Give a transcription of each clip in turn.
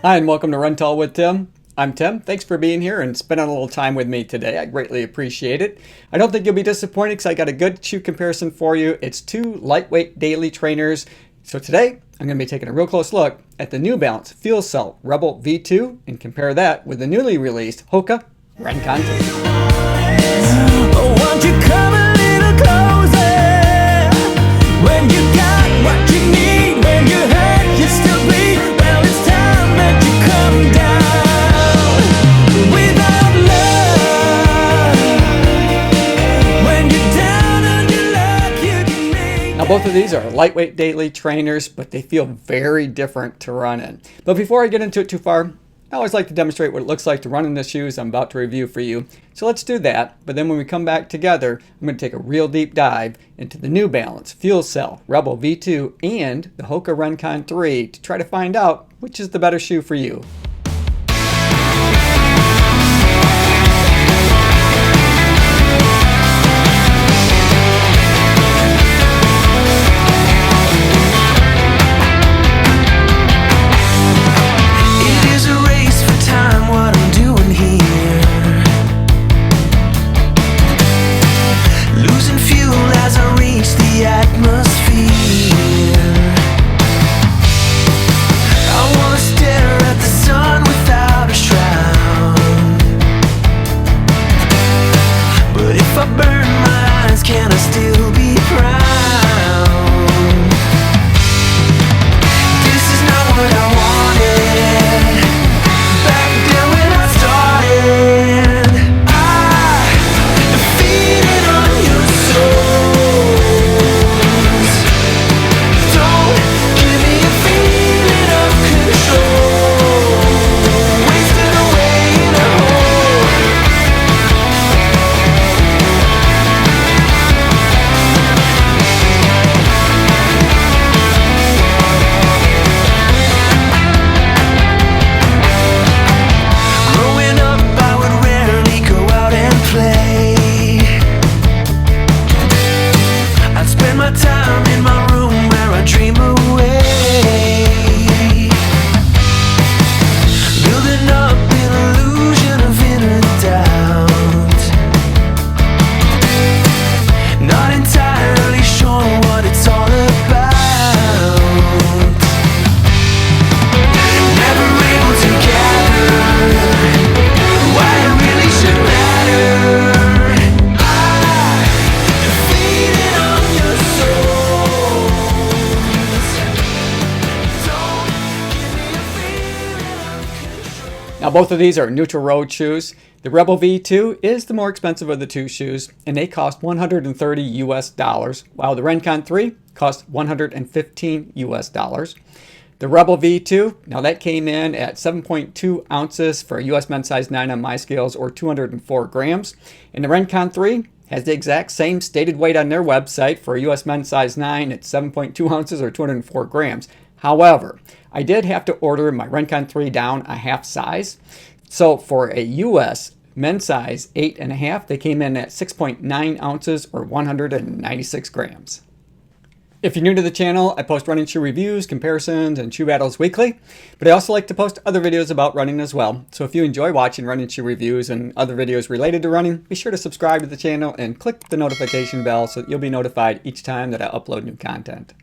Hi, and welcome to Run Tall with Tim. I'm Tim. Thanks for being here and spending a little time with me today. I greatly appreciate it. I don't think you'll be disappointed because I got a good shoe comparison for you. It's two lightweight daily trainers. So today, I'm going to be taking a real close look at the New Balance Outsole Rebel V2 and compare that with the newly released Hoka Rincon 2. Now both of these are lightweight daily trainers, but they feel very different to run in. But before I get into it too far, I always like to demonstrate what it looks like to run in the shoes I'm about to review for you. So let's do that, but then when we come back together, I'm going to take a real deep dive into the New Balance Outsole Rebel V2 and the Hoka Rincon 3 to try to find out which is the better shoe for you. Now both of these are neutral road shoes. The Rebel V2 is the more expensive of the two shoes, and they cost $130 US, while the Rincon 3 cost $115 US. The Rebel V2, now that came in at 7.2 ounces for a US men's size 9 on my scales, or 204 grams. And the Rincon 3 has the exact same stated weight on their website for a US men's size 9 at 7.2 ounces or 204 grams. However, I did have to order my Rincon 3 down a half size. So for a US men's size 8.5, they came in at 6.9 ounces or 196 grams. If you're new to the channel, I post running shoe reviews, comparisons, and shoe battles weekly, but I also like to post other videos about running as well. So if you enjoy watching running shoe reviews and other videos related to running, be sure to subscribe to the channel and click the notification bell so that you'll be notified each time that I upload new content.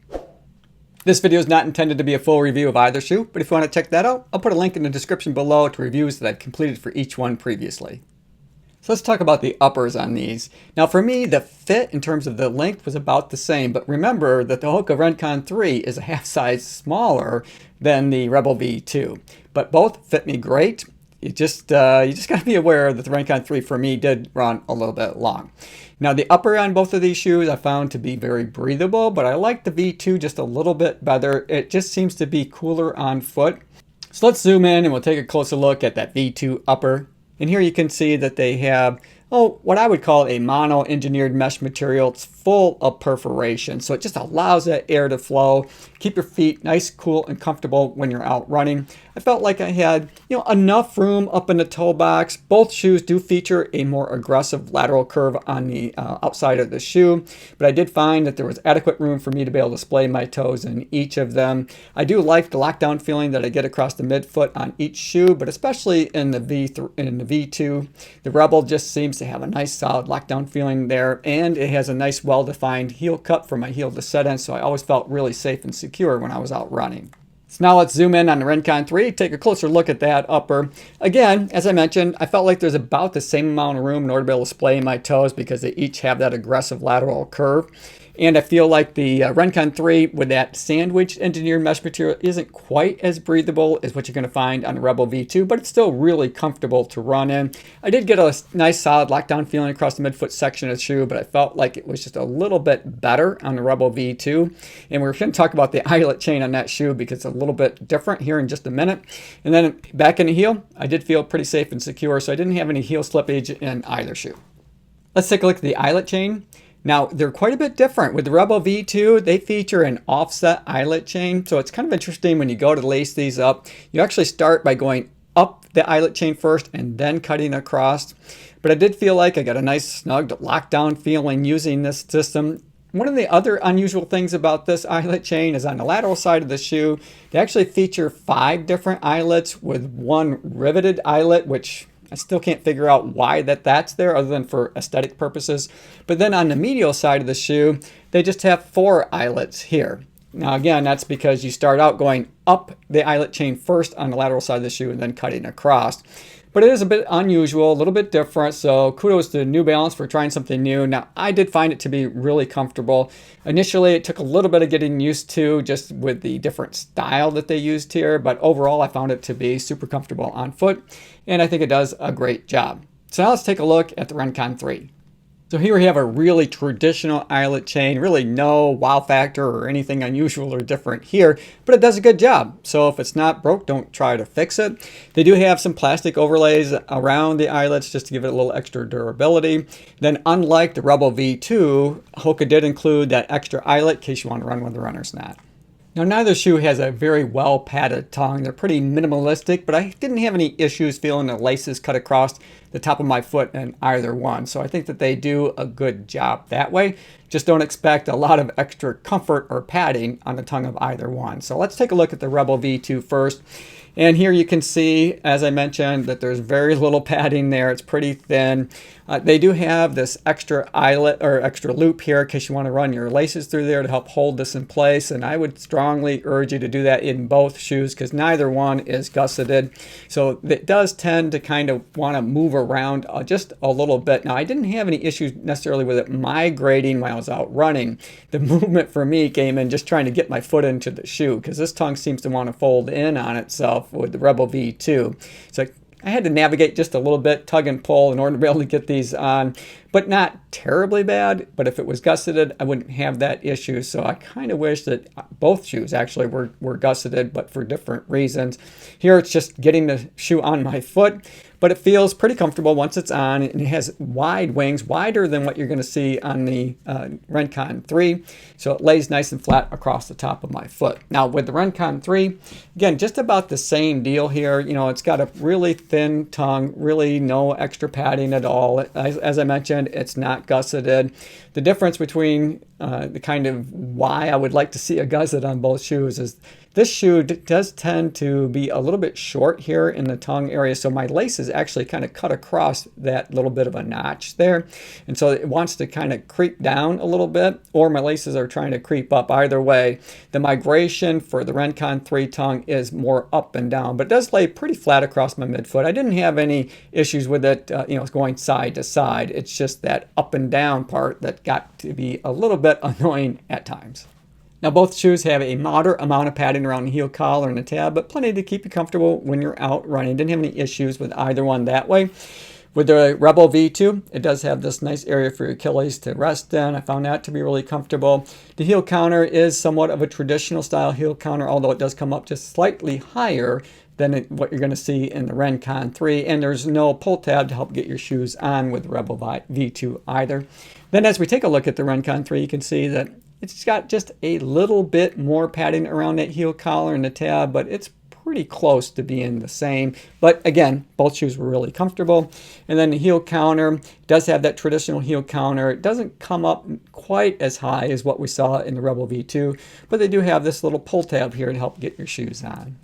This video is not intended to be a full review of either shoe, but if you want to check that out, I'll put a link in the description below to reviews that I've completed for each one previously. So let's talk about the uppers on these. Now for me, the fit in terms of the length was about the same, but remember that the Hoka Rincon 3 is a half size smaller than the Rebel V2. But both fit me great. You just got to be aware that the Rincon 3 for me did run a little bit long. Now the upper on both of these shoes I found to be very breathable, but I like the V2 just a little bit better. It just seems to be cooler on foot. So let's zoom in and we'll take a closer look at that V2 upper. And here you can see that they have, what I would call a mono engineered mesh material. It's full of perforation, so it just allows that air to flow. Keep your feet nice, cool, and comfortable when you're out running. I felt like I had, enough room up in the toe box. Both shoes do feature a more aggressive lateral curve on the outside of the shoe, but I did find that there was adequate room for me to be able to display my toes in each of them. I do like the lockdown feeling that I get across the midfoot on each shoe, but especially in the V2, the Rebel just seems to have a nice solid lockdown feeling there, and it has a nice well-defined heel cut for my heel to set in, so I always felt really safe and secure when I was out running. So now let's zoom in on the Rincon 3, take a closer look at that upper. Again, as I mentioned, I felt like there's about the same amount of room in order to be able to display my toes because they each have that aggressive lateral curve. And I feel like the Rincon 3 with that sandwich engineered mesh material isn't quite as breathable as what you're going to find on the Rebel V2, but it's still really comfortable to run in. I did get a nice solid lockdown feeling across the midfoot section of the shoe, but I felt like it was just a little bit better on the Rebel V2. And we're going to talk about the eyelet chain on that shoe because it's a little bit different here in just a minute. And then back in the heel, I did feel pretty safe and secure, so I didn't have any heel slippage in either shoe. Let's take a look at the eyelet chain. Now, they're quite a bit different. With the Rebel V2, they feature an offset eyelet chain. So it's kind of interesting when you go to lace these up. You actually start by going up the eyelet chain first and then cutting across. But I did feel like I got a nice snug lockdown feeling using this system. One of the other unusual things about this eyelet chain is on the lateral side of the shoe, they actually feature 5 different eyelets with one riveted eyelet, which I still can't figure out why that's there other than for aesthetic purposes. But then on the medial side of the shoe, they just have 4 eyelets here. Now again, that's because you start out going up the eyelet chain first on the lateral side of the shoe and then cutting across. But it is a bit unusual, a little bit different, so kudos to New Balance for trying something new. Now, I did find it to be really comfortable. Initially, it took a little bit of getting used to just with the different style that they used here, but overall, I found it to be super comfortable on foot, and I think it does a great job. So now let's take a look at the Rincon 3. So here we have a really traditional eyelet chain, really no wow factor or anything unusual or different here, but it does a good job. So if it's not broke, don't try to fix it. They do have some plastic overlays around the eyelets just to give it a little extra durability. Then unlike the Rebel V2, Hoka did include that extra eyelet in case you want to run when the runner's not. Now, neither shoe has a very well padded tongue. They're pretty minimalistic, but I didn't have any issues feeling the laces cut across the top of my foot in either one. So I think that they do a good job that way. Just don't expect a lot of extra comfort or padding on the tongue of either one. So let's take a look at the Rebel V2 first. And here you can see, as I mentioned, that there's very little padding there. It's pretty thin. They do have this extra eyelet or extra loop here in case you want to run your laces through there to help hold this in place. And I would strongly urge you to do that in both shoes because neither one is gusseted. So it does tend to kind of want to move around just a little bit. Now, I didn't have any issues necessarily with it migrating while I was out running. The movement for me came in just trying to get my foot into the shoe because this tongue seems to want to fold in on itself with the Rebel V2. So I had to navigate just a little bit, tug and pull in order to be able to get these on, but not terribly bad. But if it was gusseted, I wouldn't have that issue. So I kind of wish that both shoes actually were gusseted, but for different reasons. Here it's just getting the shoe on my foot, but it feels pretty comfortable once it's on, and it has wide wings, wider than what you're going to see on the Rincon 3. So it lays nice and flat across the top of my foot. Now with the Rincon 3, again, just about the same deal here. You know, it's got a really thin tongue, really no extra padding at all. As I mentioned, it's not gusseted. The difference between the kind of why I would like to see a gusset on both shoes is this shoe does tend to be a little bit short here in the tongue area, so my laces actually kind of cut across that little bit of a notch there, and so it wants to kind of creep down a little bit, or my laces are trying to creep up. Either way, the migration for the Rincon 3 tongue is more up and down, but it does lay pretty flat across my midfoot. I didn't have any issues with it, going side to side. It's just that up and down part that got to be a little bit annoying at times. Now both shoes have a moderate amount of padding around the heel collar and the tab, but plenty to keep you comfortable when you're out running. Didn't have any issues with either one that way. With the Rebel V2, it does have this nice area for your Achilles to rest in. I found that to be really comfortable. The heel counter is somewhat of a traditional style heel counter, although it does come up just slightly higher than what you're going to see in the Rincon 3, and there's no pull tab to help get your shoes on with the Rebel V2 either. Then as we take a look at the Rincon 3, you can see that it's got just a little bit more padding around that heel collar and the tab, but it's pretty close to being the same. But again, both shoes were really comfortable. And then the heel counter does have that traditional heel counter. It doesn't come up quite as high as what we saw in the Rebel V2, but they do have this little pull tab here to help get your shoes on.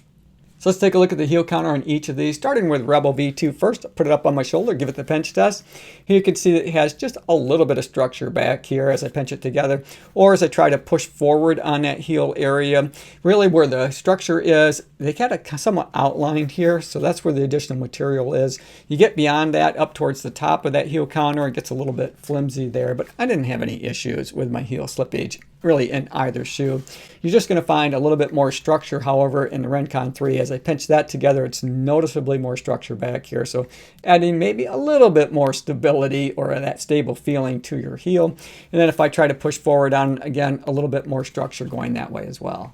So let's take a look at the heel counter on each of these, starting with Rebel V2 first. I'll put it up on my shoulder, give it the pinch test. Here you can see that it has just a little bit of structure back here as I pinch it together, or as I try to push forward on that heel area. Really where the structure is, they got it somewhat outlined here, so that's where the additional material is. You get beyond that, up towards the top of that heel counter, it gets a little bit flimsy there, but I didn't have any issues with my heel slippage really in either shoe. You're just going to find a little bit more structure, however, in the Rincon 3. As I pinch that together, it's noticeably more structure back here, so adding maybe a little bit more stability or that stable feeling to your heel. And then if I try to push forward on, again, a little bit more structure going that way as well.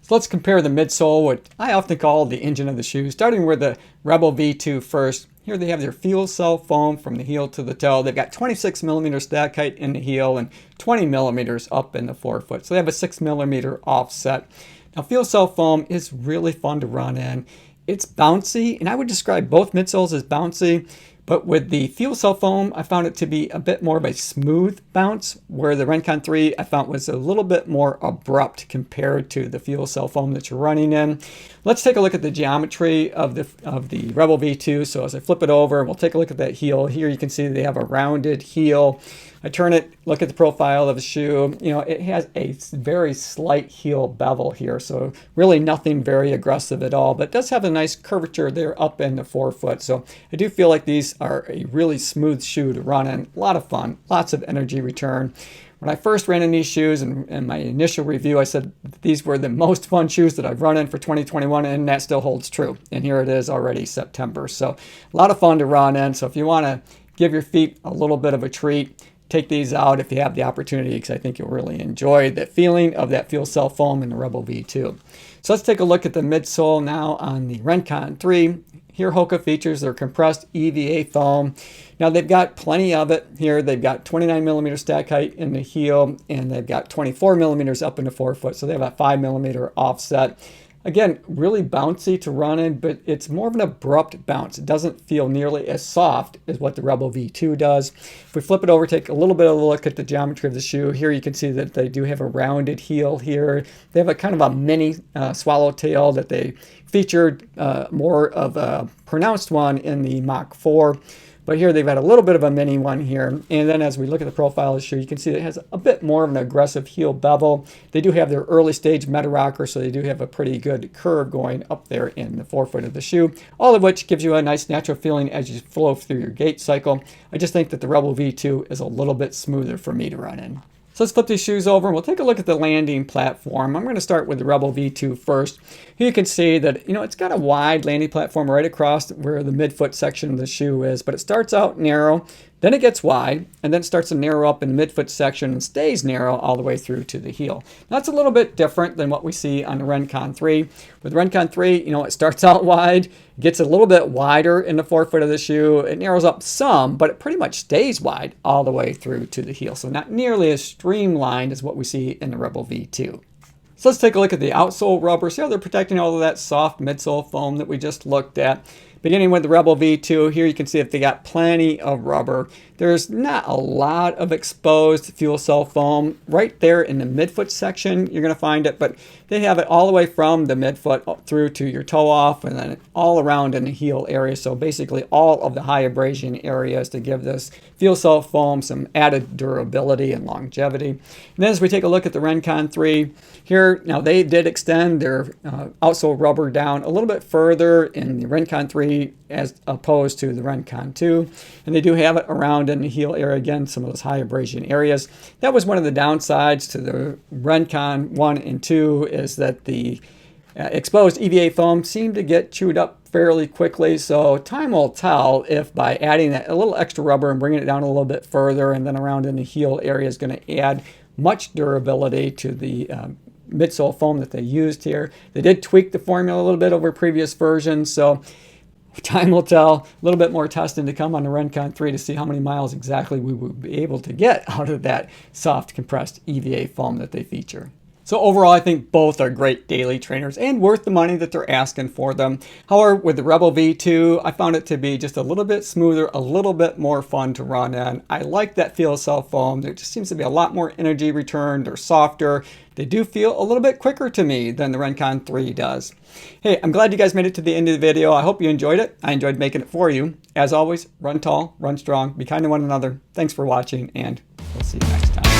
So let's compare the midsole, what I often call the engine of the shoe, starting with the Rebel V2 first. Here they have their fuel cell foam from the heel to the toe. They've got 26 millimeter stack height in the heel and 20 millimeters up in the forefoot. So they have a 6 millimeter offset. Now fuel cell foam is really fun to run in. It's bouncy, and I would describe both midsoles as bouncy. But with the fuel cell foam, I found it to be a bit more of a smooth bounce, where the Rincon 3 I found was a little bit more abrupt compared to the fuel cell foam that you're running in. Let's take a look at the geometry of the Rebel V2. So as I flip it over, we'll take a look at that heel. Here you can see they have a rounded heel. I turn it, look at the profile of the shoe. You know, it has a very slight heel bevel here, so really nothing very aggressive at all, but it does have a nice curvature there up in the forefoot. So I do feel like these are a really smooth shoe to run in. A lot of fun, lots of energy return. When I first ran in these shoes, and in my initial review, I said these were the most fun shoes that I've run in for 2021, and that still holds true. And here it is already September. So a lot of fun to run in. So if you want to give your feet a little bit of a treat, take these out if you have the opportunity, because I think you'll really enjoy the feeling of that fuel cell foam in the Rebel V2. So let's take a look at the midsole now on the Rincon 3. Here Hoka features their compressed EVA foam. Now they've got plenty of it here. They've got 29 millimeter stack height in the heel, and they've got 24 millimeters up in the forefoot, so they have a 5 millimeter offset. Again, really bouncy to run in, but it's more of an abrupt bounce. It doesn't feel nearly as soft as what the Rebel V2 does. If we flip it over, take a little bit of a look at the geometry of the shoe. Here you can see that they do have a rounded heel here. They have a kind of a mini swallowtail that they featured more of a pronounced one in the Mach 4. But here they've got a little bit of a mini one here. And then as we look at the profile of the shoe, you can see that it has a bit more of an aggressive heel bevel. They do have their early stage meta rocker, so they do have a pretty good curve going up there in the forefoot of the shoe, all of which gives you a nice natural feeling as you flow through your gait cycle. I just think that the Rebel V2 is a little bit smoother for me to run in. So let's flip these shoes over and we'll take a look at the landing platform. I'm going to start with the Rebel V2 first. Here you can see that, it's got a wide landing platform right across where the midfoot section of the shoe is, but it starts out narrow, then it gets wide, and then it starts to narrow up in the midfoot section and stays narrow all the way through to the heel. Now, that's a little bit different than what we see on the Rincon 3. With the Rincon 3, it starts out wide, gets a little bit wider in the forefoot of the shoe, it narrows up some, but it pretty much stays wide all the way through to the heel. So not nearly as streamlined as what we see in the Rebel V2. So let's take a look at the outsole rubber. See how they're protecting all of that soft midsole foam that we just looked at. Beginning with the Rebel V2, here you can see that they got plenty of rubber. There's not a lot of exposed fuel cell foam. Right there in the midfoot section, you're going to find it, but they have it all the way from the midfoot up through to your toe off, and then all around in the heel area. So basically all of the high abrasion areas to give this fuel cell foam some added durability and longevity. And then as we take a look at the Rincon 3, here, now they did extend their outsole rubber down a little bit further in the Rincon 3 as opposed to the Rincon 2. And they do have it around in the heel area, again, some of those high abrasion areas. That was one of the downsides to the Rincon 1 and 2, is that the exposed EVA foam seemed to get chewed up fairly quickly. So time will tell if by adding a little extra rubber and bringing it down a little bit further and then around in the heel area is going to add much durability to the midsole foam that they used here. They did tweak the formula a little bit over previous versions, so time will tell. A little bit more testing to come on the Rincon 3 to see how many miles exactly we would be able to get out of that soft compressed EVA foam that they feature. So overall, I think both are great daily trainers and worth the money that they're asking for them. However, with the Rebel V2, I found it to be just a little bit smoother, a little bit more fun to run in. I like that feel of cell foam. There just seems to be a lot more energy returned. They're softer. They do feel a little bit quicker to me than the Rincon 3 does. Hey, I'm glad you guys made it to the end of the video. I hope you enjoyed it. I enjoyed making it for you. As always, run tall, run strong, be kind to one another. Thanks for watching, and we'll see you next time.